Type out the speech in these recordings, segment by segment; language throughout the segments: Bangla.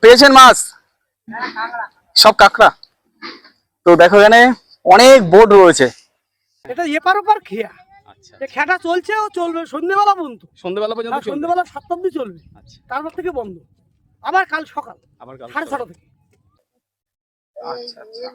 পেয়েছেন মাছ? সব কাঁকড়া। তো দেখো এখানে অনেক বোট রয়েছে। এটা এপার ওপার খেয়া। আচ্ছা, এই খেয়াটা চলছে ও চলবে সন্ধ্যেবেলা পর্যন্ত। সন্ধ্যেবেলা পর্যন্ত চলবে? সন্ধ্যেবেলা 7টা অবধি চলবে। আচ্ছা, তারপর থেকে বন্ধ। আবার কাল সকাল আবার কাল 6:30 থেকে। আচ্ছা আচ্ছা।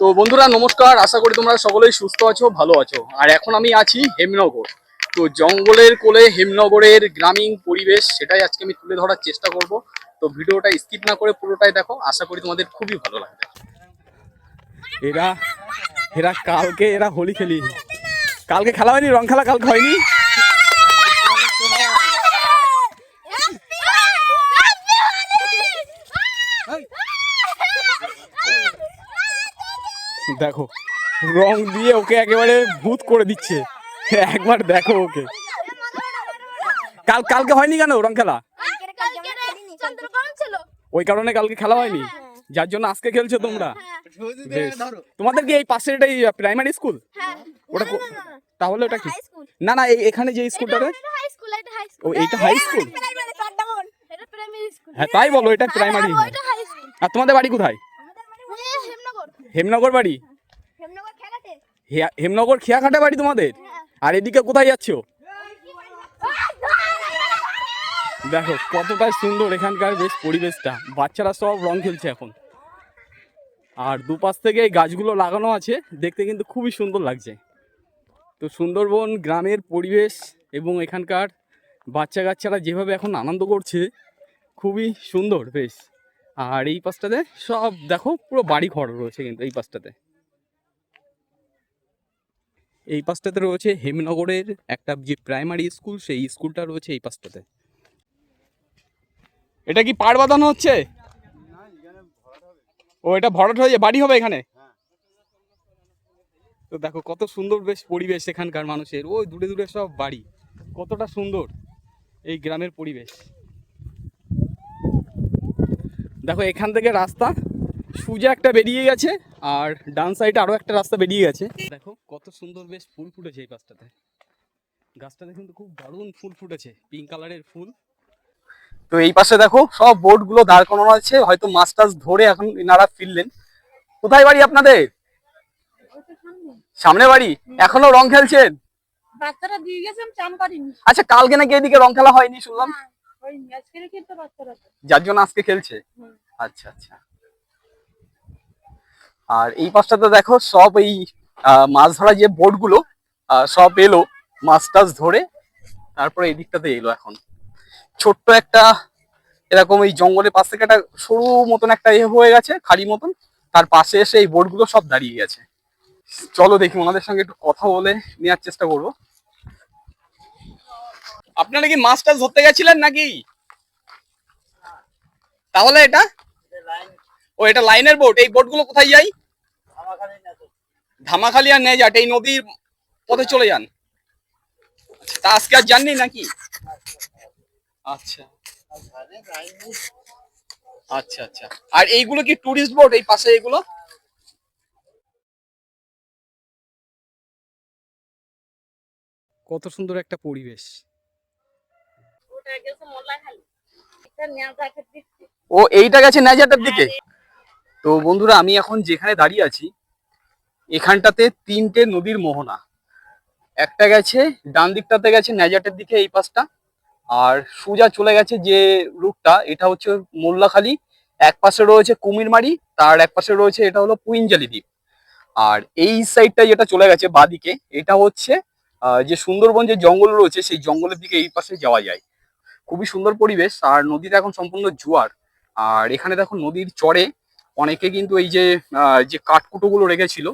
তো বন্ধুরা নমস্কার, আশা করি তোমরা সকলেই সুস্থ আছো, ভালো আছো। আর এখন আমি আছি হেমনগর। তো জঙ্গলের কোলে হেমনগরের গ্রামীণ পরিবেশ সেটাই আজকে আমি তুলে ধরার চেষ্টা করব। তো ভিডিওটা স্কিপ না করে পুরোটাই দেখো, আশা করি তোমাদের খুবই ভালো লাগবে। এরা এরা কালকে হোলি খেলি, কালকে খেলা হয়নি, রং খেলা কালকে হয়নি। দেখো রং দিয়ে ওকে একেবারে ভূত করে দিচ্ছে, একবার দেখো ওকে। কালকে হয়নি কেন রং খেলা? ওই কারণে কালকে খেলা হয়নি, যার জন্য আজকে খেলছো তোমরা। বেশ। তোমাদের কি এই পাশে এটাই প্রাইমারি স্কুল? ওটা তাহলে ওটা কি? না না, এখানে যে স্কুলটাতে, ও এইটা হাই স্কুল। হ্যাঁ তাই বলো, এটা প্রাইমারি। আর তোমাদের বাড়ি কোথায়? হেমনগর বাড়ি? হেমনগর খেয়াঘাটে বাড়ি তোমাদের? আর এদিকে কোথায় যাচ্ছো? দেখো কতটা সুন্দর এখানকার বেশ পরিবেশটা, বাচ্চারা সব রং খেলছে এখন। আর দুপাশ থেকে এই গাছগুলো লাগানো আছে, দেখতে কিন্তু খুবই সুন্দর লাগছে। তো সুন্দরবন গ্রামের পরিবেশ এবং এখানকার বাচ্চা কাচ্চারা যেভাবে এখন আনন্দ করছে, খুবই সুন্দর বেশ। আর এই পাশটাতে সব দেখো পুরো বাড়ি ঘর রয়েছে, কিন্তু এই পাশটাতে রয়েছে হেমনগরের একটা যে প্রাইমারি স্কুল, সেই স্কুলটা রয়েছে এই পাশটাতে। এটা কি পাড় বাঁধানো হচ্ছে? ও এটা ভরাট হয়ে বাড়ি হবে এখানে? তো দেখো কত সুন্দর বেশ পরিবেশ এখানকার মানুষের, ওই দূরে দূরে সব বাড়ি, কতটা সুন্দর এই গ্রামের পরিবেশ। দেখো এখান থেকে রাস্তা সোজা একটা বেরিয়ে গেছে, আর ডান সাইডে আরো একটা রাস্তা বেরিয়ে গেছে। দেখো কত সুন্দর বেশ ফুল ফুটেছে এই পাশটাতে, গাছটাতে কিন্তু খুব দারুণ ফুল ফুটেছে, পিঙ্ক কালারের ফুল। তো এই পাশে দেখো সব বোট গুলো দাঁড় করানো আছে, হয়তো মাছ টাছ ধরে এখন এনারা ফিরলেন। কোথায় বাড়ি আপনাদের? সামনে বাড়ি। এখনো রং খেলছেন? বাচ্চারা দিয়ে গেছে, আমি চান করিনি। আচ্ছা, কালকে নাকি এদিকে রং খেলা হয়নি শুনলাম, হয়নি, আজকে কিন্তু বাচ্চারা যার জন্য আজকে খেলছে। আচ্ছা আচ্ছা। আর এই পাশটাতে দেখো সব এই মাছ ধরা যে বোট গুলো সব এলো মাছ টাছ ধরে, তারপরে এই দিকটাতে এলো। এখন ছোট্ট একটা এরকম এই জঙ্গলের পাশ থেকে একটা সরু মতন একটা হয়ে গেছে, খাড়ি মতন, তার পাশে এসে এই বোট গুলো সব দাঁড়িয়ে গেছে। চলো দেখি ওনাদের সঙ্গে একটু কথা বলে নেওয়ার চেষ্টা করবো। আপনারা কি মাছ টাছ ধরতে গেছিলেন নাকি? তাহলে এটা এটা লাইনের বোট। এই বোট গুলো কোথায় যায়? ধামাখালি আর নেজাট, এই নদীর পথে চলে যান। তা আজকে আর যাননি নাকি? আচ্ছা আচ্ছা আচ্ছা। আর এইগুলো কি টুরিস্ট বোট এই পাশে এগুলো? কত সুন্দর একটা পরিবেশ। ও এইটা গেছে নেজাটের দিকে। তো বন্ধুরা আমি এখন যেখানে দাঁড়িয়ে আছি, এখানটাতে তিনটে নদীর মোহনা। একটা গেছে ডান দিকটাতে গেছে নেজাটের দিকে এই পাশটা, আর সোজা চলে গেছে যে রুটটা, এটা হচ্ছে মোল্লাখালী। এক পাশে রয়েছে কুমিরমারি, তার এক পাশে রয়েছে এটা হলো পুইঞ্জালি দ্বীপ। আর এই সাইডটা যেটা চলে গেছে বাদিকে, এটা হচ্ছে যে সুন্দরবন যে জঙ্গল রয়েছে, সেই জঙ্গলের দিকে এই পাশে যাওয়া যায়। খুবই সুন্দর পরিবেশ। আর নদীটা এখন সম্পূর্ণ জোয়ার। আর এখানে দেখো নদীর চরে অনেকে কিন্তু এই যে যে কাঠকুটো গুলো রেখেছিল।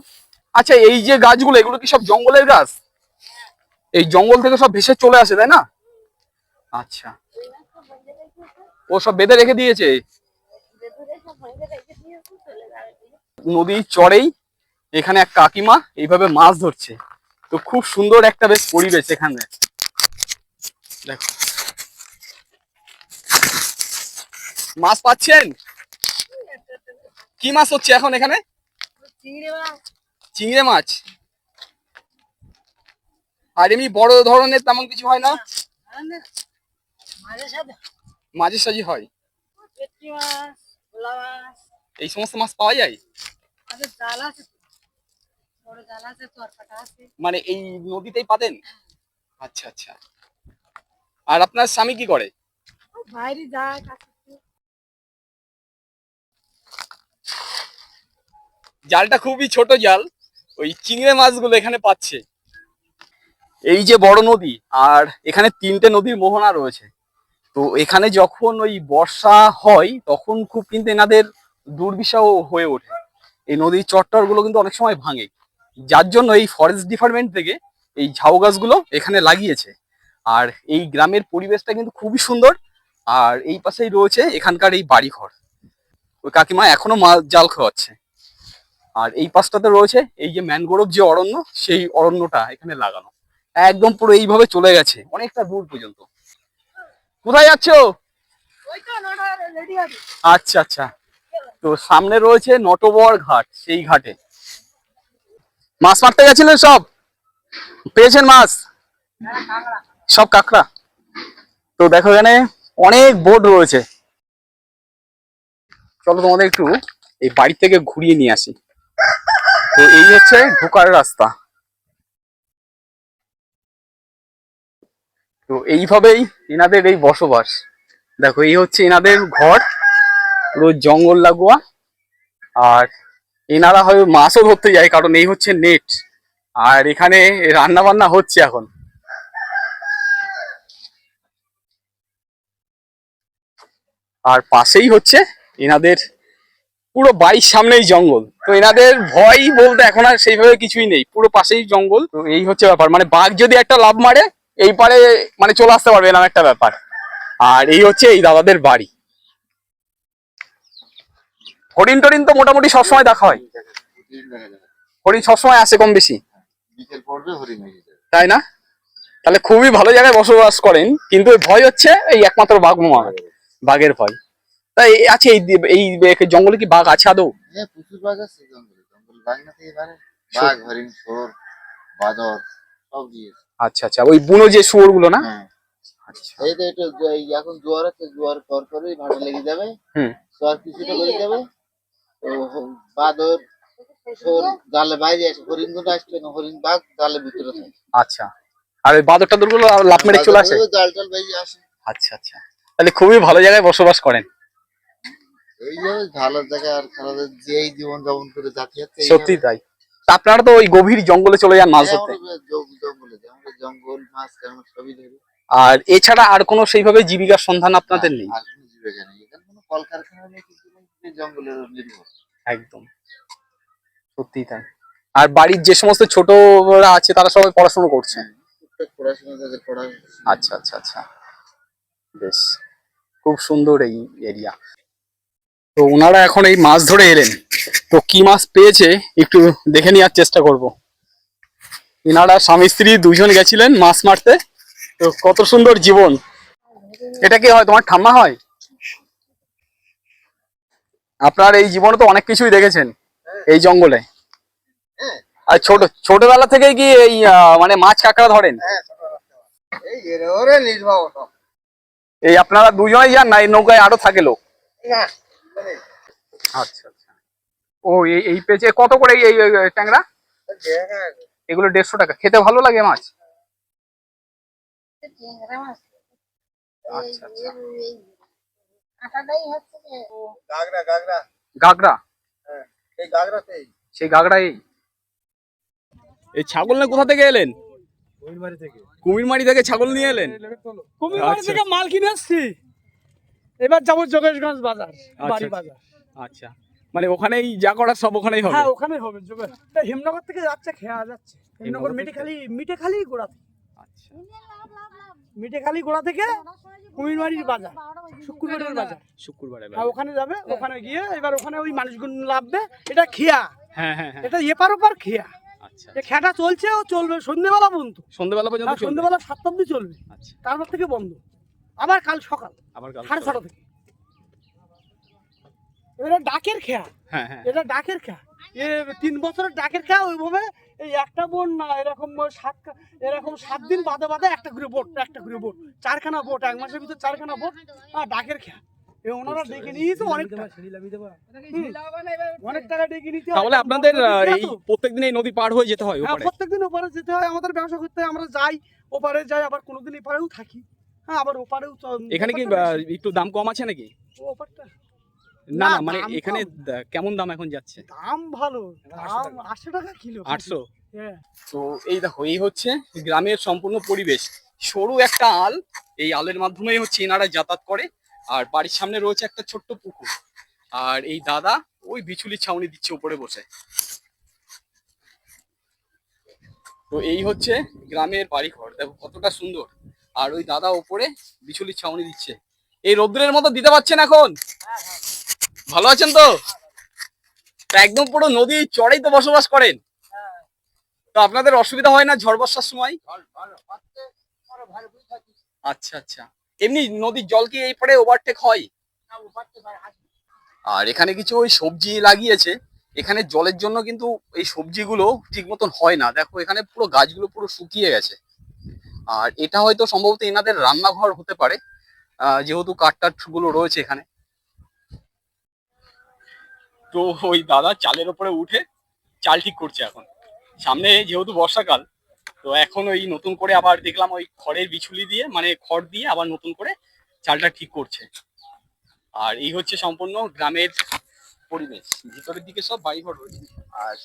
আচ্ছা, এই যে গাছগুলো এগুলো কি সব জঙ্গলের গাছ? এই জঙ্গল থেকে সব ভেসে চলে আসে তাই না? আচ্ছা, ও সব বেঁধে রেখে দিয়েছে নদীর চরেই। এখানে এক কাকিমা এইভাবে মাছ ধরছে। তো খুব সুন্দর একটা বেশ পরিবেশ এখানে। দেখো মাছ পাচ্ছেন? কি মাছ হচ্ছে এখন এখানে? চিংড়ি মাছ। আর এমনি বড় ধরনের তেমন কিছু হয় না? মাঝে সাঝে হয়। এই সমস্ত মাছ পাওয়া যায়? মানে এই নদীতেই পাতেন? আচ্ছা আচ্ছা। আর আপনার স্বামী কি করে? বাইরে যায় জালটা খুবই ছোট জাল, ওই চিংড়ি মাছগুলো এখানে পাচ্ছে। এই যে বড় নদী, আর এখানে তিনটে নদীর মোহনা রয়েছে। তো এখানে যখন ওই বর্ষা হয় তখন খুব কিন্তু এনাদের দুর্বিষহ হয়ে ওঠে। এই নদীর চট্টর গুলো কিন্তু অনেক সময় ভাঙে, যার জন্য এই ফরেস্ট ডিপার্টমেন্ট থেকে এই ঝাউ গাছগুলো এখানে লাগিয়েছে। আর এই গ্রামের পরিবেশটা কিন্তু খুবই সুন্দর। আর এই পাশেই রয়েছে এখানকার এই বাড়িঘর। ওই কাকিমা এখনো মাছ জাল খাওয়াচ্ছে। আর এই পাশটাতে রয়েছে এই যে ম্যানগ্রোভ যে অরণ্য, সেই অরণ্যটা এখানে লাগানো একদম পুরো এইভাবে চলে গেছে অনেকটা দূর পর্যন্ত। কোথায় যাচ্ছ? আচ্ছা আচ্ছা। তো সামনে রয়েছে নটবর ঘাট, সেই ঘাটে মাছ মারতে গেছিলেন সব? পেয়েছেন মাছ? সব কাঁকড়া। তো দেখো এখানে অনেক বোট রয়েছে। চলো তোমাদের একটু এই বাড়ি থেকে ঘুরিয়ে নিয়ে আসি। তো এই হচ্ছে ঢোকার রাস্তা। তো এইভাবেই এনাদের এই বসবাস। দেখো এই হচ্ছে এনাদের ঘর, পুরো জঙ্গল লাগোয়া। আর এনারা হয় মাছও ধরতে যায়, কারণ এই হচ্ছে নেট। আর এখানে রান্না বান্না হচ্ছে এখন। আর পাশেই হচ্ছে এনাদের পুরো বাড়ির সামনেই জঙ্গল। তো এনাদের ভয় বলতে এখন আর সেইভাবে কিছুই নেই, পুরো পাশেই জঙ্গল। তো এই হচ্ছে ব্যাপার, মানে বাঘ যদি একটা লাফ মারে এই পারে মানে চলে আসতে পারবে, এরকম একটা ব্যাপার। আর এই হচ্ছে এই দাদাদের বাড়ি। হরিণ টরিণ তো মোটামুটি সবসময় দেখা হয়? হরিণ সবসময় আসে কম বেশি? তাই না? তাহলে খুবই ভালো জায়গায় বসবাস করেন, কিন্তু ভয় হচ্ছে এই একমাত্র বাঘ মামা, বাঘের ভয়। তাই আছে এই জঙ্গলে কি বাঘ আছে আদৌ? হ্যাঁ, প্রচুর বাঘ আছে জঙ্গলে। জঙ্গল বাঘ না থেকে পারে? বাঘ, হরিণ, ষোড়, বাঁদর সব দিয়েছে। আচ্ছা আচ্ছা, ওই বুনো যে শুয়োর গুলো না? হ্যাঁ। আচ্ছা। এই তো এটা এখন জোয়ার আছে, জোয়ার পর পরই ভাটা লেগে যাবে। হুম। জোয়ার কিছুটা করে যাবে। তো বাঁদর, ষোড় জালে বাইরে আসে। হরিণ গুলো আসছে না, হরিণ বাঘ জালের ভিতরে থাকে। আচ্ছা। আর ওই বাঁদর টাদর গুলো লাফ মেরে চলে আসে? জাল টাল বাইরে আসে। আচ্ছা আচ্ছা, তাহলে খুবই ভালো জায়গায় বসবাস করেন। এইভাবে ভালো জায়গা আর খারাপ যেই জীবন যাপন করে যাচ্ছে। সত্যি তাই। তা আপনারা তো ওই গভীর জঙ্গলে চলে যান মাছ ধরতে? জঙ্গলে যাই, আমরা জঙ্গল মাছ কারণ সবই ধরি। আর এছাড়া আর কোনো সেইভাবে জীবিকার সন্ধান আপনাদের নেই? আর কোনো জীবিকা নেই এখানে, কোনো কলকারখানা নেই, কিছু নেই, জঙ্গলের উপর নির্ভর। একদম সত্যি তাই। আর বাড়ির যে সমস্ত ছোটরা আছে তারা সবাই পড়াশোনা করছে? টুকটাক পড়াশোনা তাদের পড়া। আচ্ছা আচ্ছা আচ্ছা, বেশ, খুব সুন্দর এই এরিয়া। তো ওনারা এখন এই মাছ ধরে এলেন, তো কি মাছ পেয়েছে একটু দেখে নেওয়ার চেষ্টা করব। এনারা স্বামী স্ত্রী দুজন গেছিলেন মাছ মারতে। তো কত সুন্দর জীবন। এটা কি হয়, তোমার ঠাম্মা হয়? আপনার এই জীবনে তো অনেক কিছুই দেখেছেন এই জঙ্গলে। আর ছোটবেলা থেকেই কি এই মানে মাছ কাঁকড়া ধরেন? এই আপনারা দুজনেই যান না এই নৌকায় আরো থাকে লোক? আচ্ছা আচ্ছা। ও এই পেঁচে কত করে এই ট্যাংরা? এগুলো 150 টাকা। খেতে ভালো লাগে মাছ? আচ্ছা আচ্ছা। গাগরা? সেই গাগরা এই ছাগল না কোথা থেকে এলেন? কুমিরমারি থেকে ছাগল নিয়ে এলেন? কুমিরমারি থেকে মাল কিনে আসছি, এবার যাবো যোগেশগঞ্জ বাজার, বাড়ি বাজার। আচ্ছা, মানে ওখানেই যা করার সব ওখানেই হবে? হ্যাঁ, ওখানে হবে। হেমনগর থেকে যাচ্ছে, খেয়া যাচ্ছে। হেমনগর মিঠেখালি গোড়া থেকে। আচ্ছা। মিঠেখালি গোড়া থেকে কুমিরমারির বাজার, শুক্রবারের বাজার। শুক্রবারে হ্যাঁ, ওখানে যাবে। ওখানে গিয়ে এবার ওখানে ওই মানুষগুলো নামবে। এটা খেয়া। হ্যাঁ হ্যাঁ হ্যাঁ। এটা এপার ওপার খেয়া। আচ্ছা। এই খেয়াটা চলছে ও চলবে সন্ধ্যেবেলা পর্যন্ত। সন্ধ্যেবেলা পর্যন্ত চলবে? সন্ধ্যেবেলা 7টা অবধি চলবে। আচ্ছা। তারপর থেকে বন্ধ। আবার কাল সকাল আবার কাল 6:30 থেকে। এটা ডাকের খেয়া, হ্যাঁ হ্যাঁ এটা ডাকের খেয়া, 3 বছরের ডাকের খেয়া। ওইভাবে এই একটা বোট না, এরকম এরকম 7 দিন বাদে বাদে একটা করে বোট, 4খানা বোট, 1 মাসের ভিতর 4খানা বোট আর ডাকের খেয়া। ওনারা ডেকে নিয়েছে অনেক টাকা, অনেক টাকা ডেকে নিতে হয়। তাহলে আপনাদের এই প্রত্যেকদিন এই নদী পার হয়ে যেতে হয় হ্যাঁ, ওপারে? প্রত্যেকদিন ওপারে যেতে হয়, আমাদের ব্যবসা করতে হয়। আমরা যাই ওপারে যাই, আবার কোনোদিন এপারেও থাকি। হ্যাঁ, আবার ওপারেও এখানে কি একটু দাম কম আছে নাকি? ওপারটা না না, না, মানে দাম এখানে কম। কেমন দাম এখন যাচ্ছে? দাম ভালো, দাম 800 টাকা কিলো। 800? হ্যাঁ, তো এই দেখো, এই হচ্ছে গ্রামের সম্পূর্ণ পরিবেশ। সরু একটা আল, এই আলের মাধ্যমেই হচ্ছে এনারা যাতায়াত করে। আর বাড়ির সামনে রয়েছে একটা ছোট্ট পুকুর। আর এই দাদা ওই বিচুলির ছাউনি দিচ্ছে উপরে বসে। তো এই হচ্ছে গ্রামের বাড়িঘর, দেখো কতটা সুন্দর। আর ওই দাদা ওপরে বিচুলির ছাউনি দিচ্ছে। এই রোদ্রের মতো দিতে পারছেন এখন? ভালো আছেন তো? তা একদম পুরো নদীর চড়েই তো বসবাস করেন, তো আপনাদের অসুবিধা হয় না ঝড় বর্ষার সময়? আচ্ছা আচ্ছা, এমনি নদীর জল কি এই পারে ওভারটেক হয়? আর এখানে কিছু ওই সবজি লাগিয়েছে। এখানে জলের জন্য কিন্তু এই সবজিগুলো ঠিক মতন হয় না, দেখো এখানে পুরো গাছগুলো পুরো শুকিয়ে গেছে। আর এটা হয়তো সম্ভবত এনাদের রান্নাঘর হতে পারে, যেহেতু কাঠ গুলো রয়েছে এখানে। তো ওই দাদা চালের ওপরে উঠে চাল ঠিক করছে এখন। সামনে যেহেতু বর্ষাকাল, তো এখন ওই নতুন করে আবার দেখলাম ওই খড়ের বিছুলি দিয়ে, মানে খড় দিয়ে আবার নতুন করে চালটা ঠিক করছে। আর এই হচ্ছে সম্পূর্ণ গ্রামের পরিবেশ। ভিতরের দিকে সব বাড়িঘর রয়েছে, আর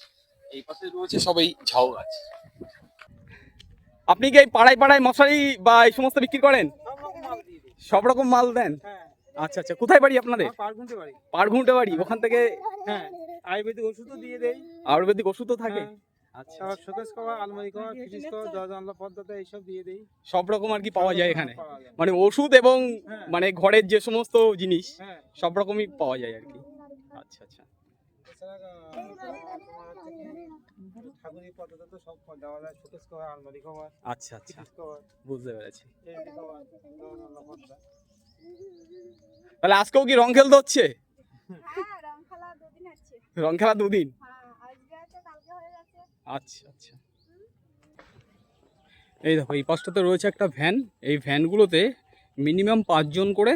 এই পাশে রয়েছে সব এই ঝাউ গাছ। আপনি কি এই পাড়ায় পাড়ায় মশারি বা এই সমস্ত বিক্রি করেন? সব রকম মাল দেন? আচ্ছা আচ্ছা, কোথায় বাড়ি আপনাদের? পাড়ঘুঁটে বাড়ি। ওখান থেকে হ্যাঁ, আয়ুর্বেদিক ওষুধও দিয়ে দেই। আয়ুর্বেদিক ওষুধও থাকে? আচ্ছা, আবার শোকেস কভার, আলমারি কভার, ফ্রিজ কভার, দরজা জানলা পর্দা এইসব দিয়ে দেই। সব রকম আর কি পাওয়া যায় এখানে? পাওয়া যায়। মানে ওষুধ এবং হ্যাঁ। মানে ঘরের যে সমস্ত জিনিস হ্যাঁ, সব রকমই পাওয়া যায় আর কি। আচ্ছা আচ্ছা, এছাড়া তোমার হচ্ছে কি ঠাকুরের পর্দা তো সব দেওয়া যায়, শোকেস কভার, আলমারি কভার, আচ্ছা আচ্ছা, ফ্রিজ কভার, বুঝতে পেরেছি। টেবিল কভার, দরজা জানলা পর্দা। তাহলে আজকেও কি রং খেলতে হচ্ছে? হ্যাঁ, রং খেলা 2 দিন হচ্ছে। রং খেলা 2 দিন? হ্যাঁ, আজকে আছে, কালকে হয়ে গেছে। আচ্ছা আচ্ছা, এই দেখো এই পাশটাতে রয়েছে একটা ভ্যান। এই ভ্যানগুলোতে মিনিমাম 5 জন করে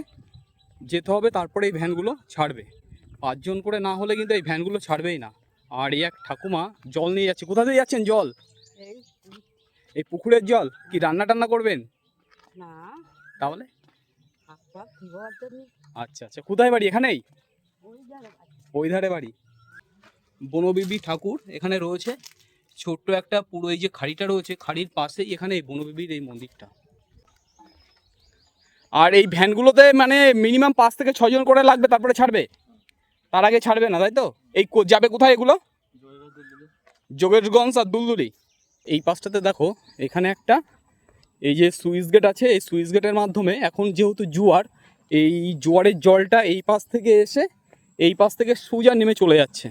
যেতে হবে, তারপরে এই ভ্যানগুলো ছাড়বে। 5 জন করে না হলে কিন্তু এই ভ্যানগুলো ছাড়বেই না। আর এই এক ঠাকুমা জল নিয়ে যাচ্ছে। কোথা থেকে যাচ্ছেন জল? এই পুকুরের জল কি রান্না টান্না করবেন? না, তাহলে হাত ধোয়ার জন্য আচ্ছা আচ্ছা, কোথায় বাড়ি? এখানেই ওই জায়গা। ওই ধারে বাড়ি। বনবিবি ঠাকুর এখানে রয়েছে, ছোট্ট একটা পুরো এই যে খাড়িটা রয়েছে, খাড়ির পাশেই এখানে এই বনবিবির এই মন্দিরটা। আর এই ভ্যানগুলোতে মানে মিনিমাম 5 থেকে 6 জন করে লাগবে, তারপরে ছাড়বে। তার আগে ছাড়বে না, তাই তো? এই যাবে কোথায় এগুলো? যোগেশগঞ্জ আর দুলদুলি। এই পাশটাতে দেখো এখানে একটা এই যে সুইচ গেট আছে, এই সুইচ গেটের মাধ্যমে এখন যেহেতু জোয়ার, এই জোয়ারের জলটা এই পাশ থেকে এসে এই পাশ থেকে সোজা নেমে চলে যাচ্ছে।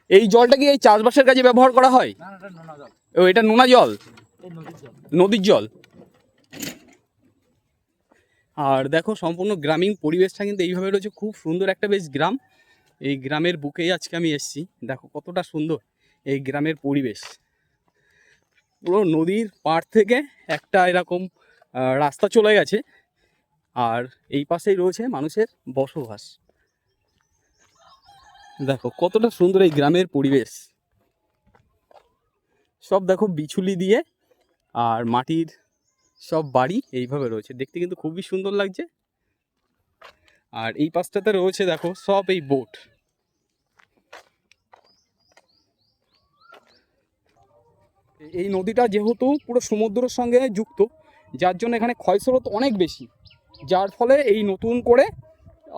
এই জলটা কি এই চাষবাসের কাজে ব্যবহার করা হয়? ও, এটা নোনা জল, নদীর জল। আর দেখো সম্পূর্ণ গ্রামীণ পরিবেশটা কিন্তু এইভাবে রয়েছে, খুব সুন্দর একটা বেশ গ্রাম। এই গ্রামের বুকেই আজকে আমি এসেছি, দেখো কতটা সুন্দর এই গ্রামের পরিবেশ। পুরো নদীর পাড় থেকে একটা এরকম রাস্তা চলে গেছে, আর এই পাশেই রয়েছে মানুষের বসবাস। দেখো কতটা সুন্দর এই গ্রামের পরিবেশ। সব দেখো বিছুলি দিয়ে আর মাটির সব বাড়ি এইভাবে রয়েছে, দেখতে কিন্তু খুবই সুন্দর লাগছে। আর এই পাশটাতে রয়েছে দেখো সব এই বোট। এই নদীটা যেহেতু পুরো সমুদ্রের সঙ্গে যুক্ত, যার জন্য এখানে ক্ষয়স্রোত অনেক বেশি, যার ফলে এই নতুন করে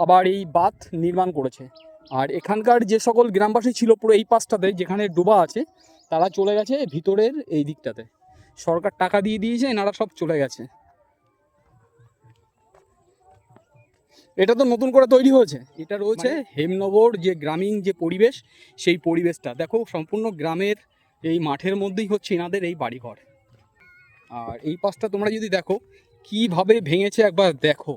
আবার এই বাঁধ নির্মাণ করেছে। আর এখানকার যে সকল গ্রামবাসী ছিল পুরো এই পাশটাতে যেখানে ডোবা আছে, তারা চলে গেছে ভিতরের এই দিকটাতে। সরকার টাকা দিয়ে দিয়েছে, এনারা সব চলে গেছে। এটা তো নতুন করে তৈরি হয়েছে। এটা রয়েছে হেমনগর যে গ্রামীণ যে পরিবেশ, সেই পরিবেশটা দেখো সম্পূর্ণ গ্রামের এই মাঠের মধ্যেই হচ্ছে এনাদের এই বাড়িঘর। আর এই পাশটা তোমরা যদি দেখো কিভাবে ভেঙেছে একবার দেখো,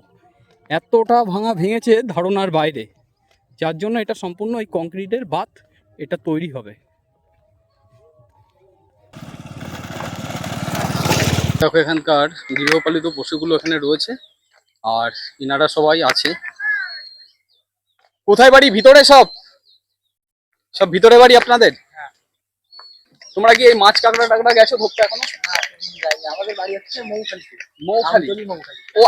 এতটা ভাঙা ভেঙেছে ধারণার বাইরে। যার জন্য এটা সম্পূর্ণ এই কংক্রিটের বাঁধ এটা তৈরি হবে। দেখো এখানকার গৃহপালিত পশুগুলো এখানে রয়েছে আর ইনারা সবাই আছে। কোথায় বাড়ি? ভিতরে সব সব ভিতরে বাড়ি আপনাদের? তোমরা কি এই মাছ কাঁকড়া টাকড়া গেছো ধরতে এখনো? আমাদের বাড়ি হচ্ছে মৌখালি। মৌখালি? ও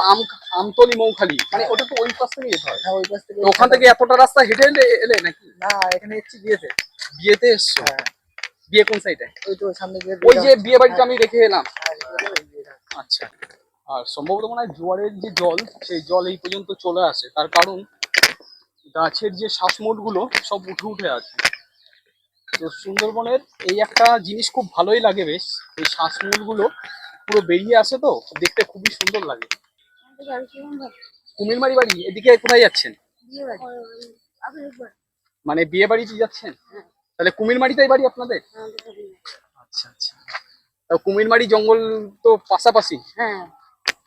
আমতলি মৌখালি, মানে ওটা তো ওই পাশ থেকে যেতে হয়। হ্যাঁ ওই পাশ থেকে। তো ওখান থেকে এতটা রাস্তা হেঁটে এলে নাকি? না এখানে এসেছি বিয়েতে। বিয়েতে এসছো? বিয়ে কোন সাইডে? ওই তো সামনে গিয়ে ওই যে বিয়ে বাড়িটা আমি রেখে এলাম। হ্যাঁ। আচ্ছা। আর সম্ভবত মনে হয় জোয়ারের যে জল, সেই জল এই পর্যন্ত চলে আসে, তার কারণ গাছের যে শ্বাসমূল গুলো সব উঠে উঠে আছে। তো সুন্দরবনের এই একটা জিনিস খুব ভালোই লাগে বেশ, এই শ্বাসমূল গুলো পুরো বেরিয়ে আসে, তো দেখতে খুবই সুন্দর লাগে। কুমিরমারি বাড়ি? এদিকে কোথায় যাচ্ছেন? মানে বিয়ে বাড়িতে যাচ্ছেন? তাহলে কুমিরমারিতেই বাড়ি আপনাদের? আচ্ছা আচ্ছা। তা কুমিরমারি জঙ্গল তো পাশাপাশি? হ্যাঁ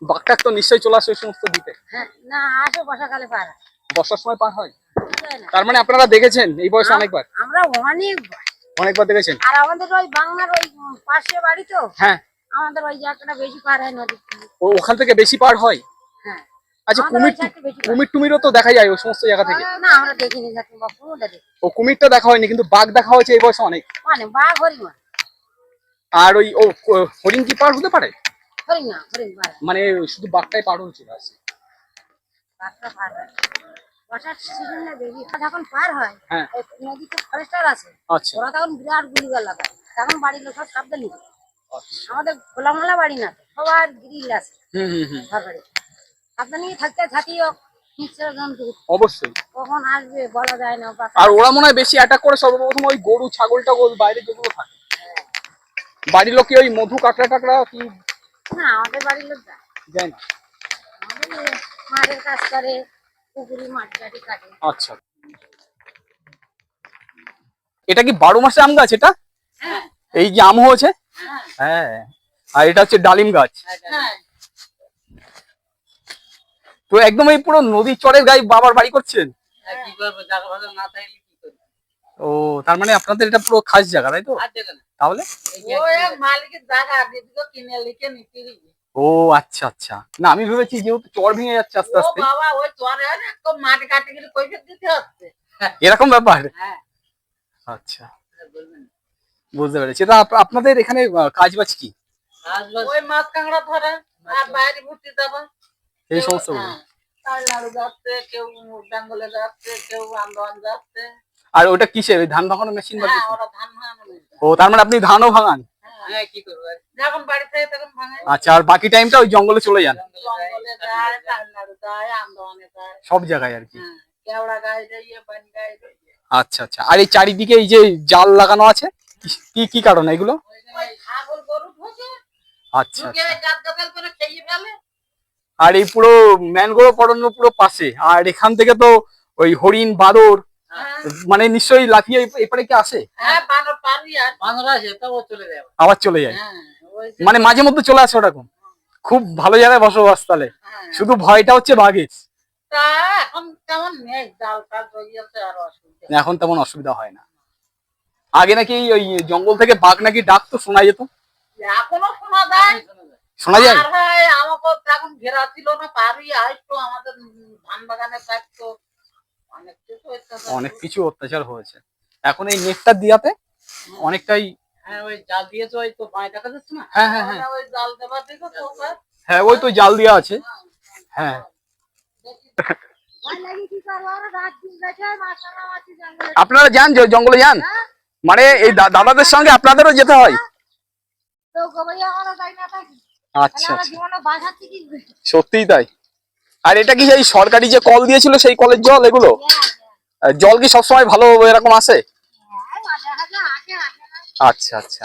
বাঘটাক তো নিশ্চয়ই চলে আসে ওই সমস্ত দিতে? হ্যাঁ, না আসে বর্ষাকালে পার হয়। বর্ষার সময় পার হয়? বুঝলে না? তার মানে আপনারা দেখেছেন এই বয়সে অনেকবার? আমরা অনেকবার। অনেকবার দেখেছেন? আর আমাদের ওই বাংলার ওই পাশে বাড়ি তো, হ্যাঁ। আমাদের ওই জায়গাটা বেশি পার হয় নদী। ওখান থেকে বেশি পার হয়? হ্যাঁ। আচ্ছা, আমাদের ওই সাইডটা বেশি পার হয়। কুমির টুমিরও তো দেখা যায় ওই সমস্ত জায়গা থেকে? না আমরা দেখিনি, বা পুরোটা দেখি। ও কুমিরটা দেখা হয়নি, কিন্তু বাঘ দেখা হয়েছে এই বয়সে অনেক। মানে বাঘ হরিণ। আর ওই হরিণ কি পার হতে পারে? হরিণ না, হরিণ পার হয়। মানে শুধু বাঘটাই পার হচ্ছে ব্যাস? বাঘটা পার হয় বর্ষার সিজনে বেশি। যখন পার হয় হ্যাঁ। ওই নদীতে ফরেস্টার আছে, আচ্ছা ওরা তখন বিরাট গুলিগাল লাগায়, তখন বাড়ির লোক সব সাবধান। আচ্ছা। আমাদের খোলামেলা বাড়ি না, সবার গ্রিল আছে হুম। সরকারি। সাবধান থাকতে থাকিও, হিংস্র জন্তু অবশ্যই। কখন আসবে বলা যায় না। আর ওরা মনে হয় বেশি অ্যাটাক করে সর্বপ্রথম ওই গরু ছাগল টাগল বাইরে যেগুলো থাকে। বাড়ির লোক কি ওই মধু কাঁকড়া টাকড়া কি? না আমাদের বাড়ির লোক যায় যায় না? আমাদের মাঠের কাজ করে, পুকুরি মাটি টাটি কাটে। আচ্ছা। এটা কি 12 মাসে আম গাছ এটা? হ্যাঁ এই যে আম হয়েছে? হ্যাঁ। আর এটা হচ্ছে ডালিম গাছ। হ্যাঁ। তো একদম এই পুরো নদীর চরের গায়ে বাবার বাড়ি করছেন? কি করবো, জায়গা ভালো না থাকলে কি করবো। ও, তার মানে আপনাদের এটা পুরো খাস জায়গা, তাই তো? তাহলে ওই মালিকের জায়গা দিদিকে কিনে লিখে নিতে। ও আচ্ছা আচ্ছা। না আমি ভেবেছি যেহেতু চর ভেঙে যাচ্ছে আস্তে ও আস্তে। বাবা, ওই চরে হয় না, তো মাটি কাটে গেলে কৈফিয়ত দিতে হচ্ছে। এরকম ব্যাপার? হ্যাঁ। আচ্ছা, বুঝতে পেরেছি। তা আপনাদের এখানে কাজ বাজ কি? ওই মাছ কাঁকড়া ধরে আর বাইরে ঘুরতে যাবো এই সমস্ত গুলো? তামিলনাড়ু যাচ্ছে, কেউ বেঙ্গলে যাচ্ছে, কেউ আন্দামান যাচ্ছে। আর ওটা কিসের, ওই ধান ভাঙানোর মেশিন বা হ্যাঁ, কিছু? ওরা ধান ভাঙানো। ও, তার মানে আপনি ধানও ভাঙান? হ্যাঁ, কি করবো, যখন বাড়ি থেকে তখন ভাঙাই। আচ্ছা, আর বাকি টাইমটা ওই জঙ্গলে চলে যান? জঙ্গলে যায়, তামিলনাড়ু যায়, আন্দামানে যায়, সব জায়গায় আর কি? হ্যাঁ, কেওড়া গায়ে যাইয়ে, পান গায়ে যাইয়ে। আচ্ছা আচ্ছা। আর এই চারিদিকে এই যে জাল লাগানো আছে, কি কি কারণে এগুলো? ওই ছাগল গরু ঢোকে, আচ্ছা ঢুকে আচ্ছা। গাছ গাছাল করে খেয়ে ফেলে। আর এই পুরো ম্যানগ্রোভ অরণ্য পুরো পাশে, আর এখান থেকে তো ওই হরিণ বাঁদর হ্যাঁ, মানে নিশ্চয়ই লাফিয়ে এপারে কি আসে? হ্যাঁ, বানর পারি আর বানর আসে, তবে চলে যায়। আবার চলে যায়? হ্যাঁ, ওই যে- মানে মাঝে মধ্যে চলে আসে ওরকম? খুব ভালো জায়গায় বসবাস তাহলে। হ্যাঁ। শুধু ভয়টা হচ্ছে বাঘের। তা এখন তেমন নেই, জাল টাল হয়ে যাচ্ছে আর অসুবিধা। এখন তেমন অসুবিধা হয় না। আগে নাকি ওই জঙ্গল থেকে বাঘ নাকি ডাকতো, শোনা যেত? এখনো শোনা যায়। শোনা যায়? আর হয় আমাকে তখন ঘেরা ছিল না, পারি আসতো আমাদের ধান বাগানে থাকতো, অনেক কিছু অত্যাচার অনেক হয়েছে। কিছু অত্যাচার হয়েছে। এখন এই নেটটা দিয়াতে অনেকটাই। হ্যাঁ, ওই জাল দিয়েছে, ওই তো বাঁয় দেখা যাচ্ছে না। হ্যাঁ, হ্যাঁ, হ্যাঁ। ওই জাল দেবার দিকে তো ওটা। হ্যাঁ, ওই তো জাল দেওয়া আছে। হ্যাঁ। আপনারা যান জঙ্গলে যান? মানে এই দাদাদের সঙ্গে আপনাদেরও যেতে হয়? আচ্ছা আচ্ছা। সত্যিই তাই? আর এটা কি সেই সরকারি যে কল দিয়েছিল সেই কলের জল এগুলো? জল কি সবসময় ভালো এরকম আসে? আচ্ছা আচ্ছা।